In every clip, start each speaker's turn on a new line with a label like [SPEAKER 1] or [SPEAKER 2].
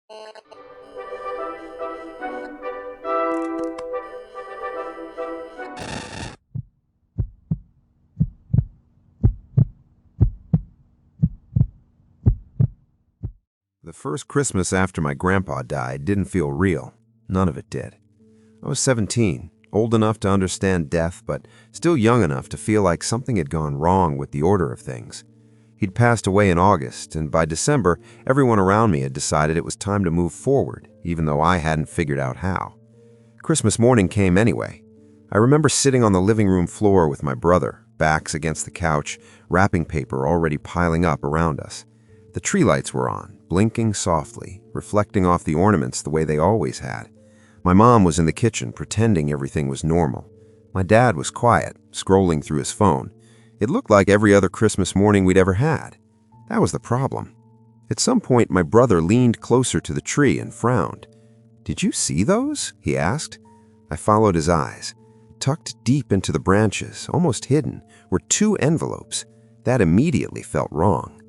[SPEAKER 1] The first Christmas after my grandpa died didn't feel real. None of it did. I was 17, old enough to understand death, but still young enough to feel like something had gone wrong with the order of things. He'd passed away in August, and by December, everyone around me had decided it was time to move forward, even though I hadn't figured out how. Christmas morning came anyway. I remember sitting on the living room floor with my brother, backs against the couch, wrapping paper already piling up around us. The tree lights were on, blinking softly, reflecting off the ornaments the way they always had. My mom was in the kitchen, pretending everything was normal. My dad was quiet, scrolling through his phone. It looked like every other Christmas morning we'd ever had. That was the problem. At some point, my brother leaned closer to the tree and frowned. "Did you see those?" he asked. I followed his eyes. Tucked deep into the branches, almost hidden, were 2 envelopes. That immediately felt wrong.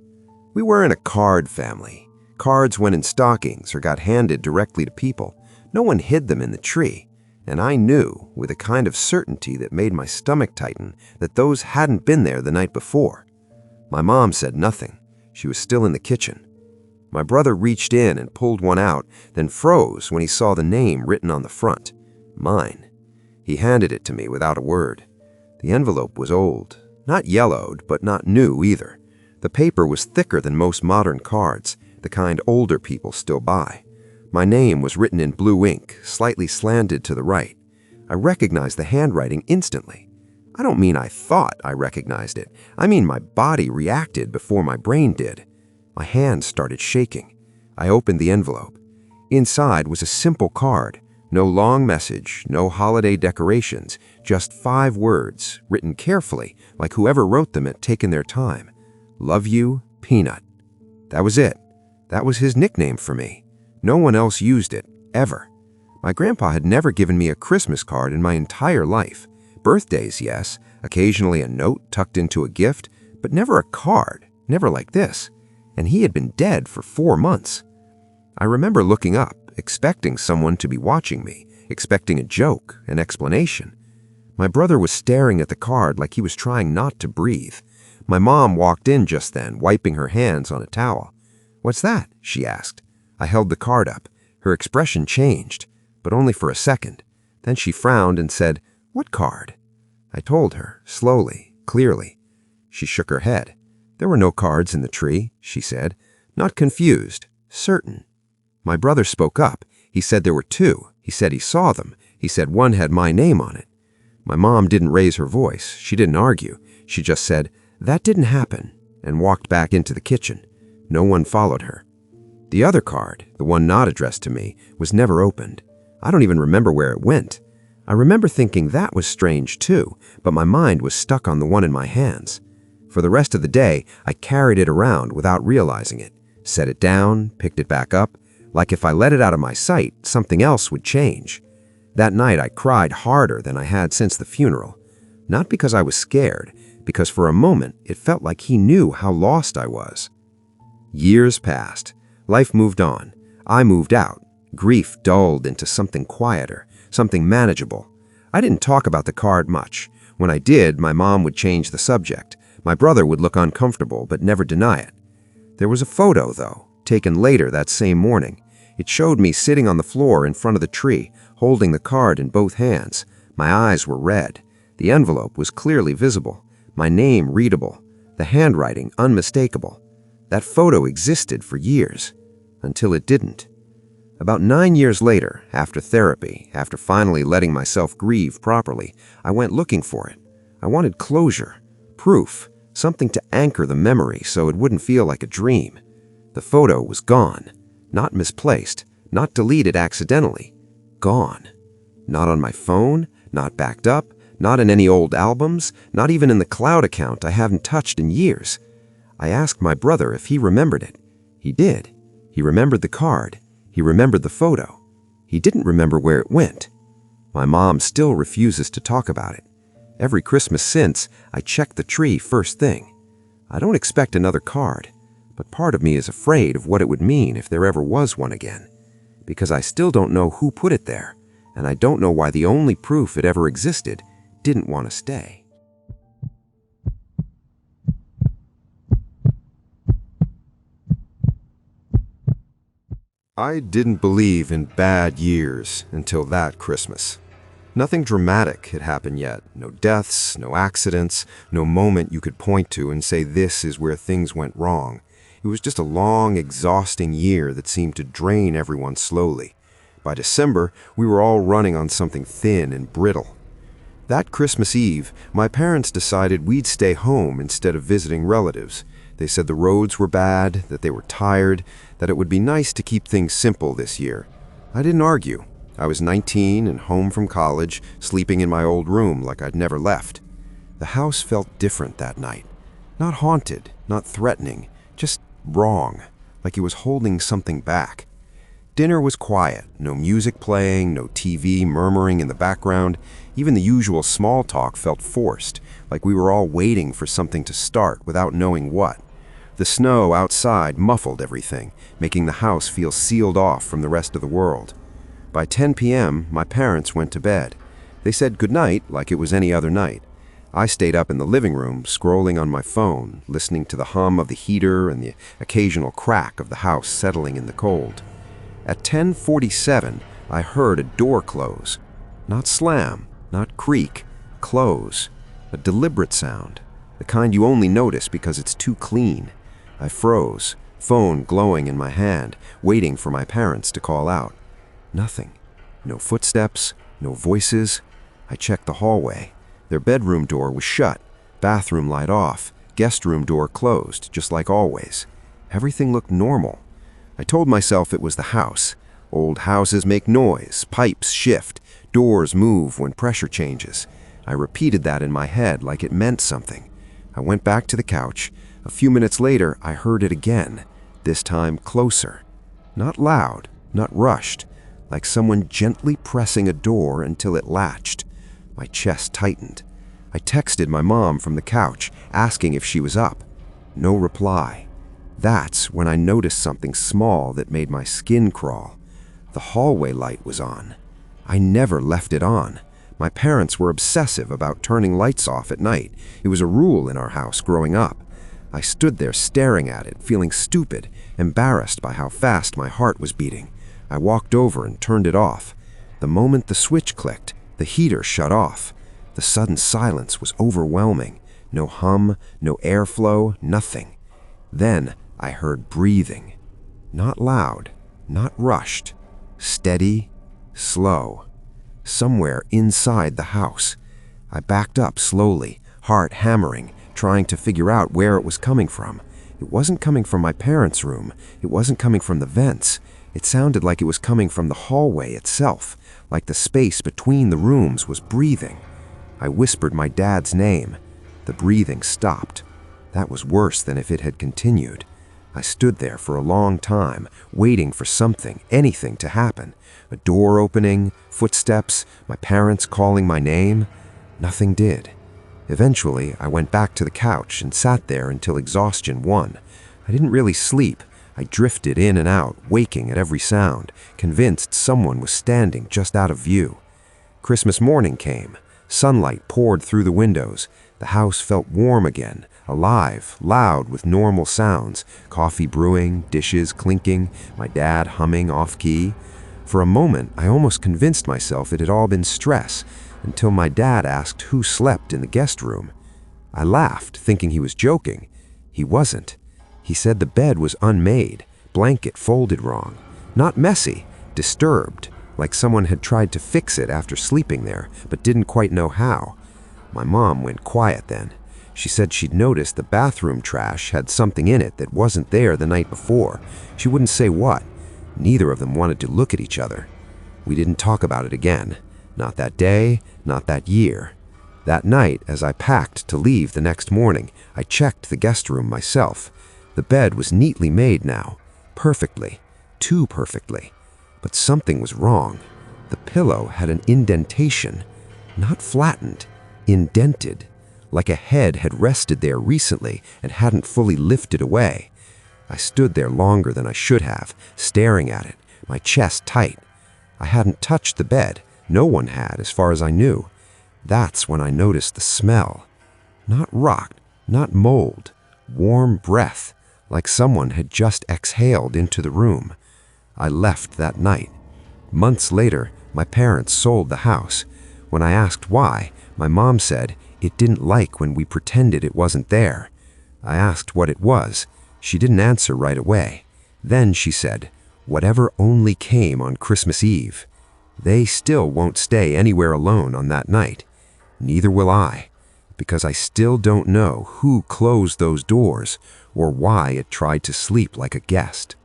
[SPEAKER 1] We were in a card family. Cards went in stockings or got handed directly to people. No one hid them in the tree, and I knew, with a kind of certainty that made my stomach tighten, that those hadn't been there the night before. My mom said nothing. She was still in the kitchen. My brother reached in and pulled one out, then froze when he saw the name written on the front. Mine. He handed it to me without a word. The envelope was old, not yellowed, but not new either. The paper was thicker than most modern cards, the kind older people still buy. My name was written in blue ink, slightly slanted to the right. I recognized the handwriting instantly. I don't mean I thought I recognized it. I mean my body reacted before my brain did. My hands started shaking. I opened the envelope. Inside was a simple card. No long message, no holiday decorations, just 5 words, written carefully, like whoever wrote them had taken their time. "Love you, Peanut." That was it. That was his nickname for me. No one else used it, ever. My grandpa had never given me a Christmas card in my entire life. Birthdays, yes, occasionally a note tucked into a gift, but never a card, never like this. And he had been dead for 4 months. I remember looking up, expecting someone to be watching me, expecting a joke, an explanation. My brother was staring at the card like he was trying not to breathe. My mom walked in just then, wiping her hands on a towel. "What's that?" she asked. I held the card up. Her expression changed, but only for a second. Then she frowned and said, "What card?" I told her, slowly, clearly. She shook her head. "There were no cards in the tree," she said. Not confused, certain. My brother spoke up. He said there were 2. He said he saw them. He said one had my name on it. My mom didn't raise her voice. She didn't argue. She just said, "That didn't happen," and walked back into the kitchen. No one followed her. The other card, the one not addressed to me, was never opened. I don't even remember where it went. I remember thinking that was strange too, but my mind was stuck on the one in my hands. For the rest of the day, I carried it around without realizing it, set it down, picked it back up, like if I let it out of my sight, something else would change. That night I cried harder than I had since the funeral. Not because I was scared, because for a moment it felt like he knew how lost I was. Years passed. Life moved on. I moved out. Grief dulled into something quieter, something manageable. I didn't talk about the card much. When I did, my mom would change the subject. My brother would look uncomfortable, but never deny it. There was a photo, though, taken later that same morning. It showed me sitting on the floor in front of the tree, holding the card in both hands. My eyes were red. The envelope was clearly visible. My name readable. The handwriting unmistakable. That photo existed for years, until it didn't. About 9 years later, after therapy, after finally letting myself grieve properly, I went looking for it. I wanted closure, proof, something to anchor the memory so it wouldn't feel like a dream. The photo was gone, not misplaced, not deleted accidentally. Gone. Not on my phone, not backed up, not in any old albums, not even in the cloud account I haven't touched in years. I asked my brother if he remembered it. He did. He remembered the card. He remembered the photo. He didn't remember where it went. My mom still refuses to talk about it. Every Christmas since, I check the tree first thing. I don't expect another card, but part of me is afraid of what it would mean if there ever was one again, because I still don't know who put it there, and I don't know why the only proof it ever existed didn't want to stay. I didn't believe in bad years until that Christmas. Nothing dramatic had happened yet. No deaths, no accidents, no moment you could point to and say this is where things went wrong. It was just a long, exhausting year that seemed to drain everyone slowly. By December, we were all running on something thin and brittle. That Christmas Eve, my parents decided we'd stay home instead of visiting relatives. They said the roads were bad, that they were tired, that it would be nice to keep things simple this year. I didn't argue. I was 19 and home from college, sleeping in my old room like I'd never left. The house felt different that night. Not haunted, not threatening, just wrong, like it was holding something back. Dinner was quiet, no music playing, no TV murmuring in the background. Even the usual small talk felt forced, like we were all waiting for something to start without knowing what. The snow outside muffled everything, making the house feel sealed off from the rest of the world. By 10 p.m., my parents went to bed. They said goodnight like it was any other night. I stayed up in the living room, scrolling on my phone, listening to the hum of the heater and the occasional crack of the house settling in the cold. At 10:47, I heard a door close. Not slam, not creak, close. A deliberate sound, the kind you only notice because it's too clean. I froze, phone glowing in my hand, waiting for my parents to call out. Nothing. No footsteps, no voices. I checked the hallway. Their bedroom door was shut, bathroom light off, guest room door closed, just like always. Everything looked normal. I told myself it was the house. Old houses make noise, pipes shift, doors move when pressure changes. I repeated that in my head like it meant something. I went back to the couch. A few minutes later, I heard it again, this time closer. Not loud, not rushed, like someone gently pressing a door until it latched. My chest tightened. I texted my mom from the couch, asking if she was up. No reply. That's when I noticed something small that made my skin crawl. The hallway light was on. I never left it on. My parents were obsessive about turning lights off at night. It was a rule in our house growing up. I stood there staring at it, feeling stupid, embarrassed by how fast my heart was beating. I walked over and turned it off. The moment the switch clicked, the heater shut off. The sudden silence was overwhelming. No hum, no airflow, nothing. Then I heard breathing. Not loud, not rushed. Steady, slow. Somewhere inside the house. I backed up slowly, heart hammering, trying to figure out where it was coming from. It wasn't coming from my parents' room. It wasn't coming from the vents. It sounded like it was coming from the hallway itself, like the space between the rooms was breathing. I whispered my dad's name. The breathing stopped. That was worse than if it had continued. I stood there for a long time, waiting for something, anything to happen. A door opening, footsteps, my parents calling my name. Nothing did. Eventually, I went back to the couch and sat there until exhaustion won. I didn't really sleep. I drifted in and out, waking at every sound, convinced someone was standing just out of view. Christmas morning came. Sunlight poured through the windows. The house felt warm again, alive, loud with normal sounds, coffee brewing, dishes clinking, my dad humming off-key. For a moment, I almost convinced myself it had all been stress, until my dad asked who slept in the guest room. I laughed, thinking he was joking. He wasn't. He said the bed was unmade, blanket folded wrong. Not messy, disturbed, like someone had tried to fix it after sleeping there, but didn't quite know how. My mom went quiet then. She said she'd noticed the bathroom trash had something in it that wasn't there the night before. She wouldn't say what. Neither of them wanted to look at each other. We didn't talk about it again. Not that day, not that year. That night, as I packed to leave the next morning, I checked the guest room myself. The bed was neatly made now. Perfectly. Too perfectly. But something was wrong. The pillow had an indentation. Not flattened. Indented. Like a head had rested there recently and hadn't fully lifted away. I stood there longer than I should have, staring at it, my chest tight. I hadn't touched the bed. No one had, as far as I knew. That's when I noticed the smell. Not rot, not mold. Warm breath, like someone had just exhaled into the room. I left that night. Months later, my parents sold the house. When I asked why, my mom said it didn't like when we pretended it wasn't there. I asked what it was. She didn't answer right away. Then she said, "Whatever only came on Christmas Eve." They still won't stay anywhere alone on that night. Neither will I, because I still don't know who closed those doors or why it tried to sleep like a guest.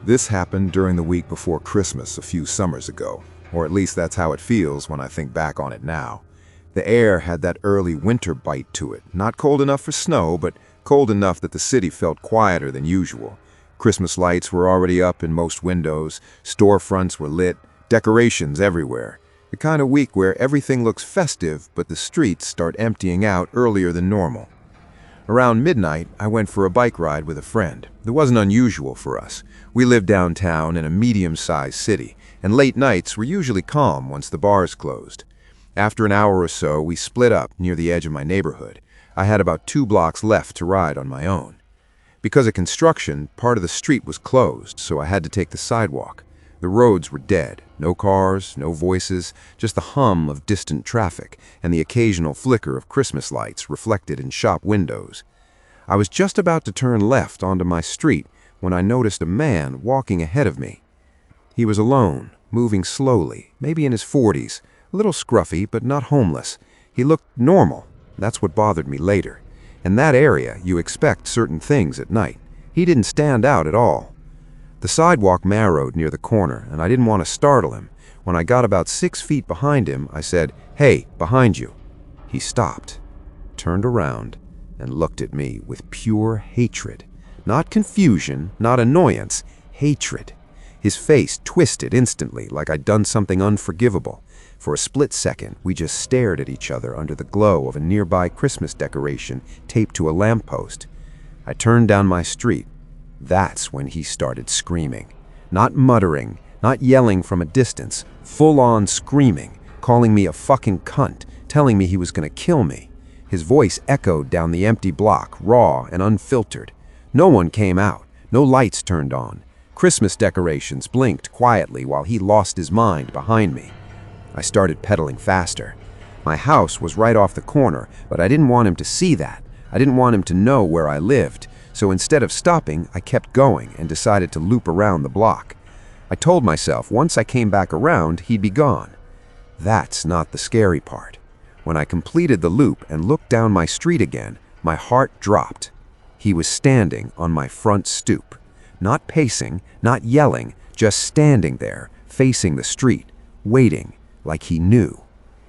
[SPEAKER 2] This happened during the week before Christmas a few summers ago, or at least that's how it feels when I think back on it now. The air had that early winter bite to it, not cold enough for snow, but cold enough that the city felt quieter than usual. Christmas lights were already up in most windows, storefronts were lit, decorations everywhere. The kind of week where everything looks festive, but the streets start emptying out earlier than normal. Around midnight, I went for a bike ride with a friend. It wasn't unusual for us. We lived downtown in a medium-sized city, and late nights were usually calm once the bars closed. After an hour or so, we split up near the edge of my neighborhood. I had about 2 blocks left to ride on my own. Because of construction, part of the street was closed, so I had to take the sidewalk. The roads were dead. No cars, no voices, just the hum of distant traffic and the occasional flicker of Christmas lights reflected in shop windows. I was just about to turn left onto my street when I noticed a man walking ahead of me. He was alone, moving slowly, maybe in his 40s, a little scruffy but not homeless. He looked normal. That's what bothered me later. In that area, you expect certain things at night. He didn't stand out at all. The sidewalk narrowed near the corner, and I didn't want to startle him. When I got about 6 feet behind him, I said, "Hey, behind you." He stopped, turned around, and looked at me with pure hatred. Not confusion, not annoyance, hatred. His face twisted instantly, like I'd done something unforgivable. For a split second, we just stared at each other under the glow of a nearby Christmas decoration taped to a lamppost. I turned down my street. That's when he started screaming. Not muttering, not yelling from a distance, full-on screaming, calling me a fucking cunt, telling me he was gonna kill me. His voice echoed down the empty block, raw and unfiltered. No one came out, no lights turned on. Christmas decorations blinked quietly while he lost his mind behind me. I started pedaling faster. My house was right off the corner, but I didn't want him to see that. I didn't want him to know where I lived. So instead of stopping, I kept going and decided to loop around the block. I told myself once I came back around, he'd be gone. That's not the scary part. When I completed the loop and looked down my street again, my heart dropped. He was standing on my front stoop. Not pacing, not yelling, just standing there, facing the street, waiting, like he knew.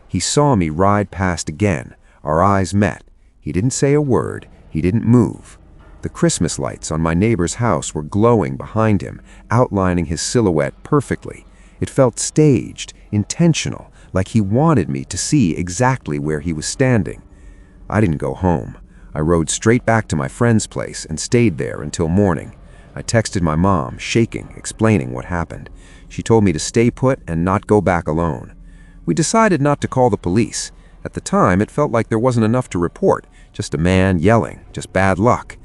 [SPEAKER 2] He saw me ride past again. Our eyes met. He didn't say a word. He didn't move. The Christmas lights on my neighbor's house were glowing behind him, outlining his silhouette perfectly. It felt staged, intentional, like he wanted me to see exactly where he was standing. I didn't go home. I rode straight back to my friend's place and stayed there until morning. I texted my mom, shaking, explaining what happened. She told me to stay put and not go back alone. We decided not to call the police. At the time, it felt like there wasn't enough to report, just a man yelling, just bad luck.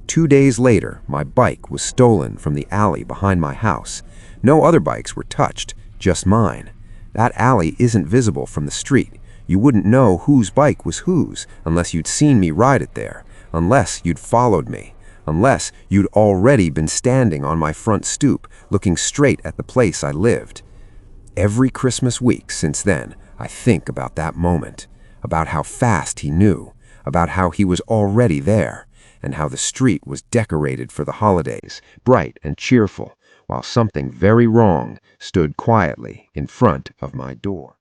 [SPEAKER 2] 2 days later, my bike was stolen from the alley behind my house. No other bikes were touched, just mine. That alley isn't visible from the street. You wouldn't know whose bike was whose unless you'd seen me ride it there, unless you'd followed me, unless you'd already been standing on my front stoop, looking straight at the place I lived. Every Christmas week since then, I think about that moment, about how fast he knew, about how he was already there, and how the street was decorated for the holidays, bright and cheerful, while something very wrong stood quietly in front of my door.